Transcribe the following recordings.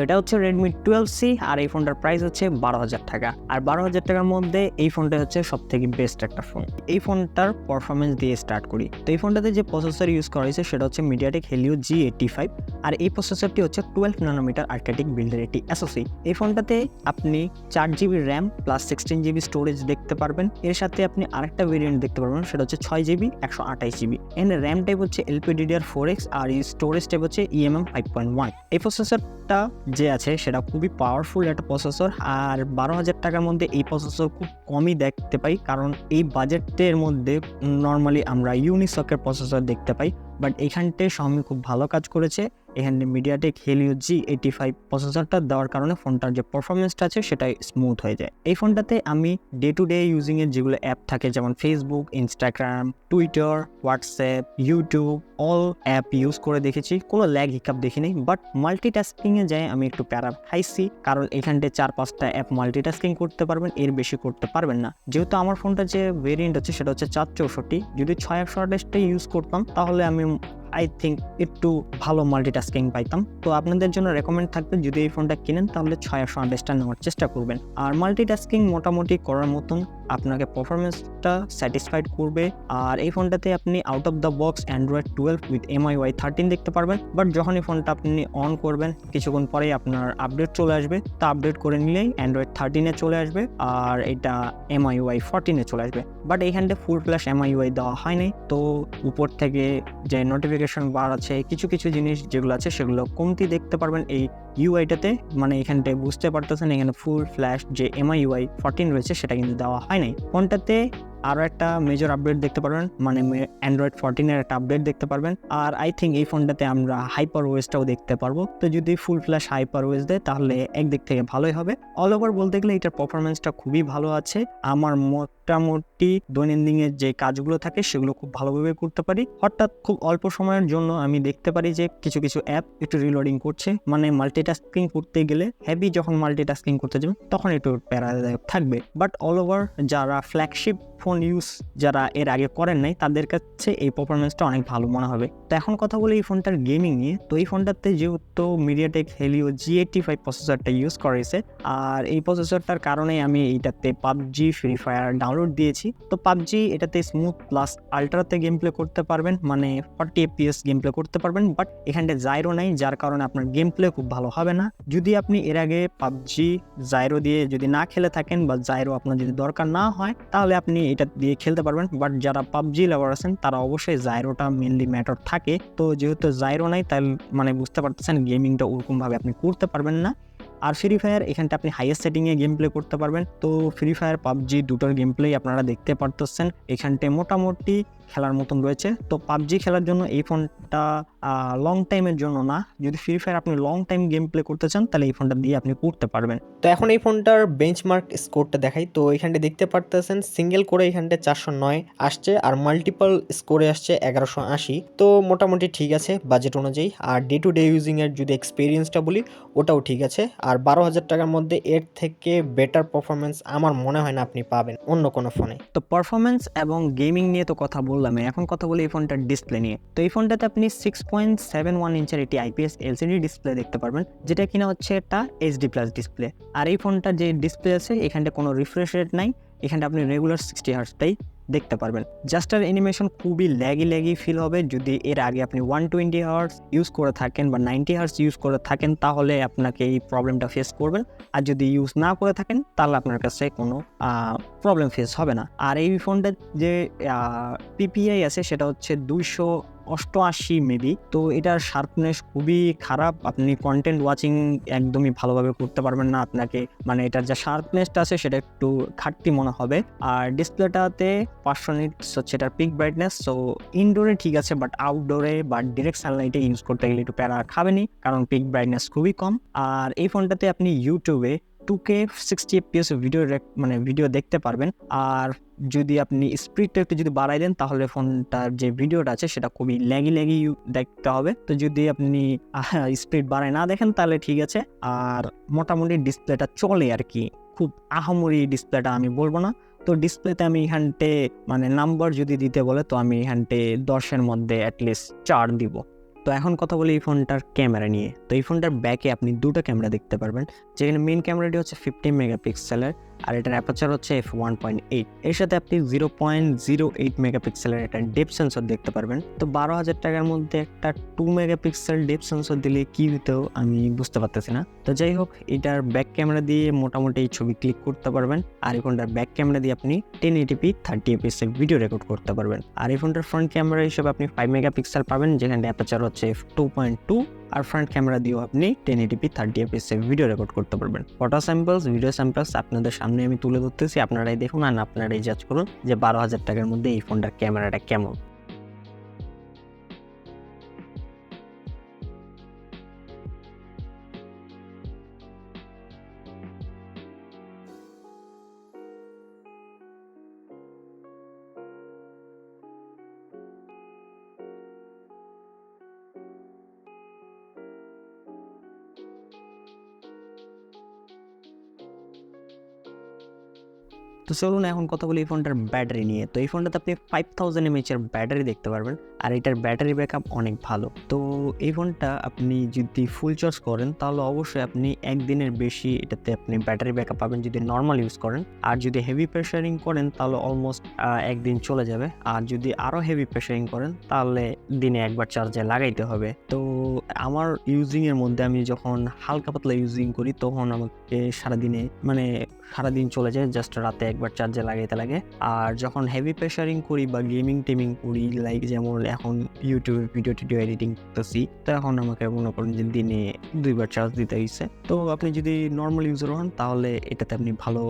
এটা হচ্ছে Redmi 12c আর এই ফোনটার প্রাইস হচ্ছে 12,000 টাকা। আর 12,000 টাকার মধ্যে এই ফোনটা হচ্ছে সবথেকে বেস্ট একটা ফোন। এই ফোনটার পারফরমেন্স দিয়ে স্টার্ট করি। তো এই ফোনটাতে যে প্রসেসর ইউজ করা হয়েছে সেটা হচ্ছে MediaTek Helio G85 আর এই প্রসেসরটি হচ্ছে 12 nm আর্কিটেক্ট বিল্ডের একটি SoC। এই ফোনটাতে আপনি 4GB RAM plus 16GB storage দেখতে পারবেন। এর সাথে আপনি আরেকটা ভেরিয়েন্ট দেখতে পারবেন, সেটা হচ্ছে 6GB 128GB। এর RAM টাইপ হচ্ছে LPDDR4X আর এই স্টোরেজ টাইপ হচ্ছে eMMC 5.1। এই প্রসেসরটা যে আছে সেটা খুবই পাওয়ারফুল একটা প্রসেসর। আর 12,000 টাকার মধ্যে এই প্রসেসর খুব কমই দেখতে পাই, কারণ এই বাজেটের মধ্যে নর্মালি আমরা ইউনিসকের প্রসেসর দেখতে পাই, বাট এখানটায় Xiaomi খুব ভালো কাজ করেছে। এখানে MediaTek Helio G85 প্রসেসরটা দেওয়ার কারণে ফোনটার যে পারফরমেন্সটা আছে সেটাই স্মুথ হয়ে যায়। এই ফোনটাতে আমি ডে টু ডে ইউজিংয়ের যেগুলো অ্যাপ থাকে যেমন Facebook, Instagram, Twitter, WhatsApp, YouTube all app use করে দেখেছি, কোনো ল্যাগ হিকআপ দেখিনি। বাট মাল্টিটাস্কিংয়ে যায় আমি একটু প্যারা খাইছি, কারণ এখানটায় 4-5টা অ্যাপ মাল্টিটাস্কিং করতে পারবেন, এর বেশি করতে পারবেন না। যেহেতু আমার ফোনটা যে ভেরিয়েন্ট হচ্ছে সেটা হচ্ছে 464, যদি 628টা ইউজ করতাম তাহলে আমি আই থিঙ্ক একটু ভালো মাল্টিটাস্কিং পাইতাম। তো আপনাদের জন্য রেকমেন্ড থাকবে যদি এই ফোনটা কিনেন তাহলে 628টা নেওয়ার চেষ্টা করবেন। আর মাল্টিটাস্কিং মোটামুটি করার মতন আপনাকে পারফরমেন্সটা স্যাটিসফাইড করবে। আর এই ফোনটাতে আপনি out of the box Android 12 with MIUI 13 দেখতে পারবেন। বাট যখন এই ফোনটা আপনি অন করবেন কিছুক্ষণ পরেই আপনার আপডেট চলে আসবে, তা আপডেট করে নিলেই Android 13-এ চলে আসবে আর এটা MIUI 14-এ চলে আসবে। বাট এইখানটা ফুল ফ্ল্যাশ MIUI দেওয়া হয় নাই, তো উপর থেকে যে নোটিফিকেশন বার আছে কিছু কিছু জিনিস যেগুলো আছে সেগুলো কমতি দেখতে পারবেন এই ইউআইটাতে। মানে এখানটায় বুঝতে পারতেছেন এখানে ফুল ফ্ল্যাশ যে MIUI 14 রয়েছে সেটা কিন্তু দেওয়া হয় নাই। ফোনটাতে আরও একটা মেজর আপডেট দেখতে পারবেন, মানে Android 14-এর একটা আপডেট দেখতে পারবেন। আর আই থিঙ্ক এই ফোনটাতে আমরা হাইপার ওএসটাও দেখতে পারবো। তো যদি ফুল ফ্ল্যাশ হাইপার ওএস দেয় তাহলে একদিক থেকে ভালোই হবে। অল ওভার বলতে গেলে এটার পারফরমেন্সটা খুবই ভালো আছে। আমার মোটামুটি দৈনন্দিনের যে কাজগুলো থাকে সেগুলো খুব ভালোভাবে করতে পারি। হঠাৎ খুব অল্প সময়ের জন্য আমি দেখতে পারি যে কিছু কিছু অ্যাপ একটু রিলোডিং করছে, মানে মাল্টিটাস্কিং করতে গেলে হেভি যখন মাল্টিটাস্কিং করতে যাবেন তখন একটু প্যারাদায়ক থাকবে। বাট অল ওভার যারা ফ্ল্যাগশিপ ফোন ইউজ যারা এর আগে করেন নাই তাদের কাছে এই পারফরমেন্সটা অনেক ভালো মনে হবে। তো এখন কথা বলি এই ফোনটার গেমিং নিয়ে। তো এই ফোনটাতে যেহেতু MediaTek Helio G85 প্রসেসরটা ইউজ করেছে, আর এই প্রসেসরটার কারণে আমি এইটাতে PUBG, ফ্রি ফায়ার ডাউনলোড দিয়েছি। তো PUBG এটাতে স্মুথ প্লাস আলট্রাতে গেম প্লে করতে পারবেন, মানে 40 FPS গেম প্লে করতে পারবেন। বাট এখানটা জাইরো নাই, যার কারণে আপনার গেম প্লে খুব ভালো হবে না। যদি আপনি এর আগে PUBG জাইরো দিয়ে যদি না খেলে থাকেন বা জাইরো আপনার যদি দরকার না হয় তাহলে আপনি এটা দিয়ে খেলতে পারবেন। বাট যারা PUBG লাভার আছেন তারা অবশ্যই জাইরোটা মেনলি ম্যাটার থাকে। তো যেহেতু জাইরো নাই তাই মানে বুঝতে পারতেছেন গেমিংটা ওরকমভাবে আপনি করতে পারবেন না। আর ফ্রি ফায়ার এখানটা আপনি হাইয়েস্ট সেটিংয়ে গেম প্লে করতে পারবেন। তো ফ্রি ফায়ার PUBG দুটোর গেম প্লেই আপনারা দেখতে পারতেছেন এখানটায় মোটামুটি খেলার মতন রয়েছে। তো PUBG খেলার জন্য এই ফোনটা লং টাইমের জন্য না, যদি ফ্রি ফায়ার আপনি লং টাইম গেম প্লে করতে চান তাহলে এই ফোনটা দিয়ে আপনি করতে পারবেন। তো এখন এই ফোনটার বেঞ্চমার্ক স্কোরটা দেখাই। তো এখানটা দেখতে পারতেছেন সিঙ্গেল করে এখানটা 409 আসছে আর মাল্টিপল স্কোরে আসছে 1180। তো মোটামুটি ঠিক আছে বাজেট অনুযায়ী। আর ডে টু ডে ইউজিংয়ের যদি এক্সপিরিয়েন্সটা বলি ওটাও ঠিক আছে। আর 12,000 টাকার মধ্যে এর থেকে বেটার পারফরমেন্স আমার মনে হয় না আপনি পাবেন অন্য কোনো ফোনে। তো পারফরমেন্স এবং গেমিং নিয়ে তো কথা বললাম, এখন কথা বলি এই ফোনটার ডিসপ্লে নিয়ে। তো এই ফোনটাতে আপনি 6.71 ইঞ্চের একটি IPS LCD ডিসপ্লে দেখতে পারবেন, যেটা কিনা হচ্ছে একটা HD+ ডিসপ্লে। আর এই ফোনটার যে ডিসপ্লে আছে এখানটা কোনো রিফ্রেশ রেট নাই, এখানটা আপনি রেগুলার 60 হার্টজটাই দেখতে পারবেন। জাস্টার অ্যানিমেশন খুবই ল্যাগি ফিল হবে। যদি এর আগে আপনি 120 হার্টজ ইউজ করে থাকেন বা 90 হার্টজ ইউজ করে থাকেন তাহলে আপনাকে এই প্রবলেমটা ফেস করবেন। আর যদি ইউজ না করে থাকেন তাহলে আপনার কাছে কোনো প্রবলেম ফেস হবে না। আর এই ফোনটার যে PPI আছে সেটা হচ্ছে 288 মেবি। তো এটার শার্পনেস খুবই খারাপ, আপনি কন্টেন্ট ওয়াচিং একদমই ভালোভাবে করতে পারবেন না। আপনাকে মানে এটার যে শার্পনেসটা আছে সেটা একটু ঘাটতি মনে হবে। আর ডিসপ্লেটাতে 500 নিটস হচ্ছে এটার পিক ব্রাইটনেস। সো ইনডোরে ঠিক আছে, বাট আউটডোরে বা ডিরেক্ট সানলাইটে ইউজ করতে গেলে একটু প্যারা খাবেনি, কারণ পিক ব্রাইটনেস খুবই কম। আর এই ফোনটাতে আপনি ইউটিউবে 2K 60 FPS ভিডিও দেখতে পারবেন। আর যদি আপনি স্পিডটা একটু যদি বাড়াই দেন তাহলে ফোনটার যে ভিডিওটা আছে সেটা খুবই ল্যাগি দেখতে হবে। তো যদি আপনি স্পিড বাড়ায় না দেখেন তাহলে ঠিক আছে। আর মোটামুটি ডিসপ্লেটা চলে আর কি, খুব আহামরি ডিসপ্লেটা আমি বলবো না। তো ডিসপ্লেতে আমি এখানটে মানে নাম্বার যদি দিতে বলে তো আমি এখানটে 10-এর মধ্যে অ্যাটলিস্ট 4 দিব। তো তো এখন কথা বলি এই ফোনটার ক্যামেরা নিয়ে। তো এই ফোনটার ব্যাকে আপনি দুটো ক্যামেরা দেখতে পারবেন, যেখানে মেইন ক্যামেরাটি হচ্ছে 50 মেগাপিক্সেলের আর এটার অ্যাপারচার হচ্ছে f1.8। এর সাথে আপনি 0.08 মেগাপিক্সেলের একটা ডেপথ সেন্সর দেখতে পারবেন। তো 12,000 টাকার মধ্যে একটা 2 মেগাপিক্সেল ডেপথ সেন্সর দিলে কি হতো আমি বুঝতে পারতেছি না। তো যাই হোক, এটার ব্যাক ক্যামেরা দিয়ে মোটামুটি এই ছবি ক্লিক করতে পারবেন, আর এই ফোনটার ব্যাক ক্যামেরা দিয়ে আপনি 1080p 30fps এর ভিডিও রেকর্ড করতে পারবেন। আর এই ফোনটার ফ্রন্ট ক্যামেরা হিসেবে আপনি 5 মেগাপিক্সেল পাবেন, যেখানে অ্যাপারচার হচ্ছে f2.2, আর ফ্রন্ট ক্যামেরা দিয়েও আপনি 1080p 30fps এর ভিডিও রেকর্ড করতে পারবেন। ফটো স্যাম্পলস, ভিডিও স্যাম্পলস আপনাদের সামনে আমি তুলে ধরতেছি, আপনারাই দেখুন আর আপনারাই জাজ করুন যে 12,000 টাকার মধ্যে এই ফোনটার ক্যামেরাটা কেমন। তো চলুন এখন কথা বলি এই ফোনটার ব্যাটারি নিয়ে। তো এই ফোনটাতে আপনি 5000 mAh এর ব্যাটারি দেখতে পারবেন, আর এটার ব্যাটারি ব্যাকআপ অনেক ভালো। তো এই ফোনটা আপনি যদি ফুল চার্জ করেন তাহলে অবশ্যই আপনি একদিনের বেশি এটাতে আপনি ব্যাটারি ব্যাকআপ পাবেন যদি নর্মাল ইউজ করেন। আর যদি হেভি প্রেশারিং করেন তাহলে অলমোস্ট একদিন চলে যাবে। আর যদি আরও হেভি প্রেশারিং করেন তাহলে দিনে একবার চার্জে লাগাইতে হবে। তো আমার ইউজিংয়ের মধ্যে আমি যখন হালকা পাতলা ইউজিং করি তখন আমাকে সারাদিন চলে যায়, জাস্ট রাতে একবার চার্জে লাগাইতে লাগে। আর যখন হেভি প্রেশারিং করি বা গেমিং টেমিং করি, লাইক যেমন এখন ইউটিউবে ভিডিও টিডিও এডিটিং করতেছি, তো এখন আমাকে মনে করেন যে দিনে 2বার চার্জ দিতে হয়েছে। তো আপনি যদি নর্মাল ইউজার হন তাহলে এটাতে আপনি ভালো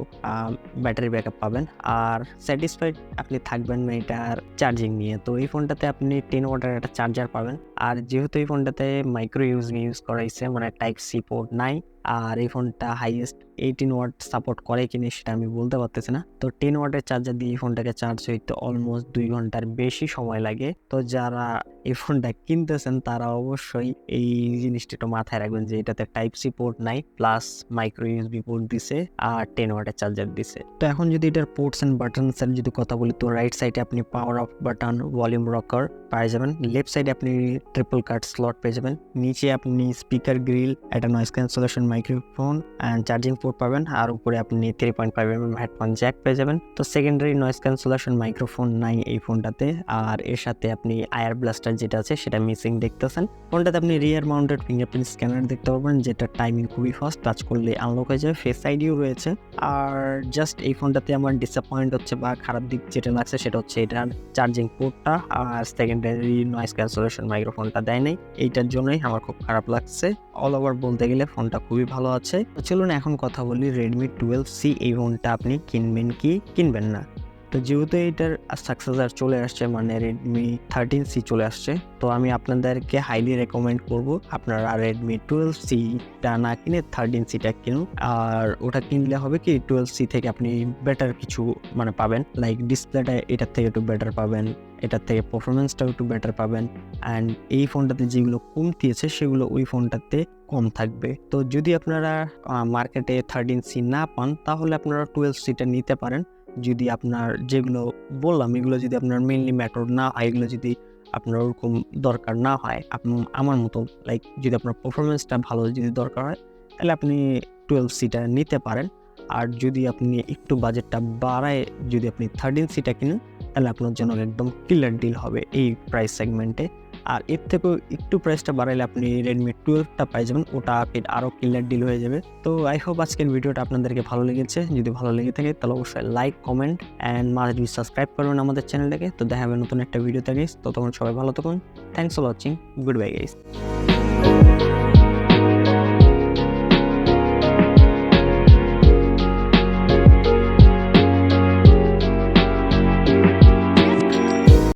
ব্যাটারি ব্যাকআপ পাবেন, আর স্যাটিসফাইড আপনি থাকবেন না এটার চার্জিং নিয়ে। তো এই ফোনটাতে আপনি 10 ওয়াটের একটা চার্জার পাবেন, আর যেহেতু এই ফোনটাতে মাইক্রো ইউজ করাইছে, মানে টাইপ সি পোর্ট নাই, আর এই ফোনটা হাইয়েস্ট 18 ওয়াট সাপোর্ট করে কিনা সেটা আমি বলতে পারতেছি না। তো 10 ওয়াটের চার্জার দিয়ে এই ফোনটাকে চার্জ হইতে অলমোস্ট 2 ঘন্টার বেশি সময় লাগে। তো যারা এই ফোনটা কিনতেছেন তারা অবশ্যই এই জিনিসটা একটু মাথায় রাখবেন যে এটাতে টাইপ সি পোর্ট নাই, প্লাস মাইক্রো ইউএসবি পোর্ট দিছে আর 10 ওয়াটের চার্জার দিছে। তো এখন যদি এটার পোর্টস এন্ড বাটনস এর যদি কথা বলি, তো রাইট সাইডে আপনি power of button, volume rocker পেয়ে যাবেন, লেফট সাইডে আপনি ট্রিপল কাট স্লট পেয়ে যাবেন, নিচে আপনি স্পিকার গ্রিল, একটা noise cancellation microphone and charging port পাবেন, আর উপরে আপনি 3.5mm হেডফোন জ্যাক পেয়ে যাবেন। তো সেকেন্ডারি নয়েজ ক্যান্সেলেশন মাইক্রোফোন নাই এই ফোনটাতে, আর এর সাথে আপনি আয়ার ব্লাস্টার যেটা আছে সেটা মিসিং দেখতেছেন। ফোনটাতে আপনি রিয়ার মাউন্টেড ফিঙ্গারপ্রিন্ট স্ক্যানার দেখতে পাবেন, যেটা টাইমিং খুবই ফাস্ট, টাচ করলে আনলক হয়ে যাবে, ফেস আইডিও রয়েছে। আর জাস্ট এই ফোনটাতে আমার ডিসঅ্যাপয়েন্ট হচ্ছে বা খারাপ দিক যেটা লাগছে সেটা হচ্ছে এটার চার্জিং পোর্টটা আর সেকেন্ডারি নয়েজ ক্যান্সেলেশন মাইক্রোফোনটা দেয় নাই, এইটার জন্যই আমার খুব খারাপ লাগছে। অল ওভার বলতে গেলে ফোনটা খুবই ভালো আছে। চলুন এখন কথা বলি Redmi 12c, এই ফোনটা আপনি কিনবেন কি কিনবেন না। তো যেহেতু এটার সাকসেসর চলে আসছে, মানে Redmi 13c চলে আসছে, তো আমি আপনাদেরকে হাইলি রেকমেন্ড করব আপনারা Redmi 12cটা না কিনে 13cটা কিনুন। আর ওটা কিনলে হবে কি 12c থেকে আপনি বেটার কিছু পাবেন, লাইক ডিসপ্লেটা এটার থেকে একটু বেটার পাবেন, এটার থেকে পারফরমেন্সটাও একটু বেটার পাবেন, অ্যান্ড এই ফোনটাতে যেগুলো কমতি আছে সেগুলো ওই ফোনটাতে কম থাকবে। তো যদি আপনারা মার্কেটে 13c না পান তাহলে আপনারা 12cটা নিতে পারেন। যদি আপনার যেগুলো বললাম এগুলো যদি আপনার মেইনলি ম্যাটার না হয়, এগুলো যদি আপনার ওরকম দরকার না হয়, আমার মতো লাইক যদি আপনার পারফরমেন্সটা ভালো যদি দরকার হয় তাহলে আপনি 12cটা নিতে পারেন। আর যদি আপনি একটু বাজেটটা বাড়ায় যদি আপনি 13cটা কিনেন তাহলে আপনার জন্য একদম কিলার ডিল হবে এই প্রাইস সেগমেন্টে। আর এর থেকেও একটু প্রাইসটা বাড়াইলে আপনি Redmi 12টা পাই যাবেন, ওটা আরও কিলার ডিল হয়ে যাবে। তো আই হোপ আজকের ভিডিওটা আপনাদেরকে ভালো লেগেছে। যদি ভালো লেগে থাকে তাহলে অবশ্যই like, comment and must be subscribe করবেন আমাদের চ্যানেলটাকে। তো দেখা হবে নতুন একটা ভিডিওতে গাইস, ততক্ষণ সবাই ভালো থাকুন। Thanks for watching, good bye guys.